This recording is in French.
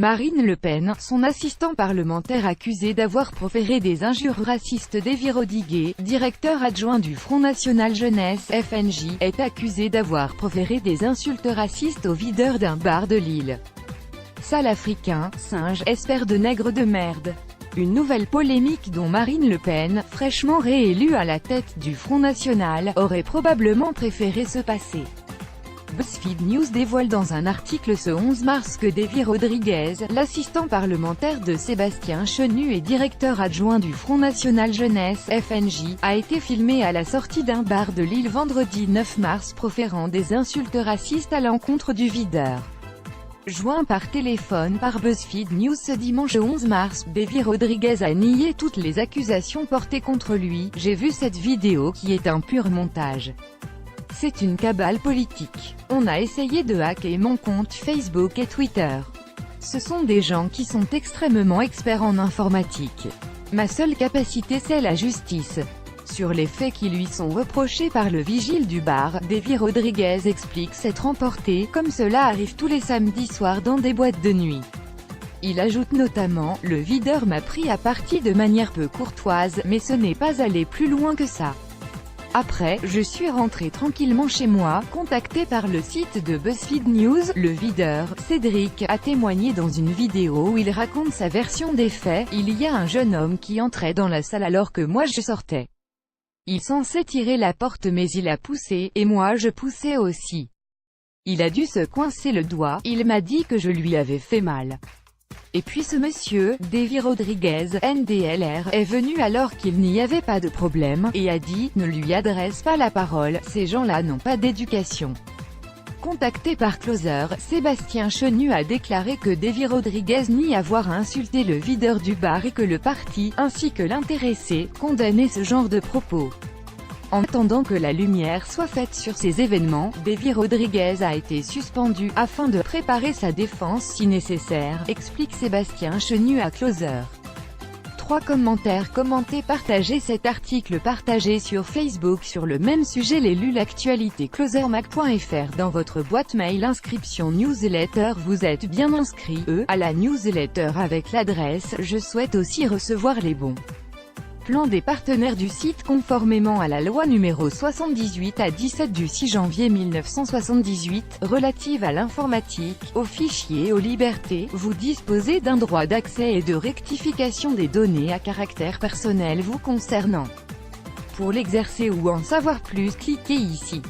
Marine Le Pen, son assistant parlementaire accusé d'avoir proféré des injures racistes. Davy Rodriguez, directeur adjoint du Front National Jeunesse (FNJ), est accusé d'avoir proféré des insultes racistes au videur d'un bar de Lille. Sale africain, singe, espère de nègre de merde. Une nouvelle polémique dont Marine Le Pen, fraîchement réélue à la tête du Front National, aurait probablement préféré se passer. BuzzFeed News dévoile dans un article ce 11 mars que Davy Rodriguez, l'assistant parlementaire de Sébastien Chenu et directeur adjoint du Front National Jeunesse (FNJ), a été filmé à la sortie d'un bar de Lille vendredi 9 mars proférant des insultes racistes à l'encontre du videur. Joint par téléphone par BuzzFeed News ce dimanche 11 mars, Davy Rodriguez a nié toutes les accusations portées contre lui. « J'ai vu cette vidéo qui est un pur montage. C'est une cabale politique. On a essayé de hacker mon compte Facebook et Twitter. Ce sont des gens qui sont extrêmement experts en informatique. Ma seule capacité c'est la justice. » Sur les faits qui lui sont reprochés par le vigile du bar, Davy Rodriguez explique s'être emporté, comme cela arrive tous les samedis soirs dans des boîtes de nuit. Il ajoute notamment, « Le videur m'a pris à partie de manière peu courtoise, mais ce n'est pas allé plus loin que ça. Après, je suis rentré tranquillement chez moi. » Contacté par le site de BuzzFeed News, le videur, Cédric, a témoigné dans une vidéo où il raconte sa version des faits. « Il y a un jeune homme qui entrait dans la salle alors que moi je sortais. Il censait tirer la porte mais il a poussé, et moi je poussais aussi. Il a dû se coincer le doigt, il m'a dit que je lui avais fait mal. Et puis ce monsieur, Davy Rodriguez, NDLR, est venu alors qu'il n'y avait pas de problème, et a dit, ne lui adresse pas la parole, ces gens-là n'ont pas d'éducation. » Contacté par Closer, Sébastien Chenu a déclaré que Davy Rodriguez nie avoir insulté le videur du bar et que le parti, ainsi que l'intéressé, condamnait ce genre de propos. En attendant que la lumière soit faite sur ces événements, Davy Rodriguez a été suspendu, afin de préparer sa défense si nécessaire, explique Sébastien Chenu à Closer. 3 commentaires commentés. Partagez cet article partagé sur Facebook sur le même sujet. Les lu l'actualité closermag.fr dans votre boîte mail. Inscription newsletter. Vous êtes bien inscrit à la newsletter avec l'adresse. Je souhaite aussi recevoir les bons plans des partenaires du site conformément à la loi numéro 78/17 du 6 janvier 1978, relative à l'informatique, aux fichiers, aux libertés. Vous disposez d'un droit d'accès et de rectification des données à caractère personnel vous concernant. Pour l'exercer ou en savoir plus, cliquez ici.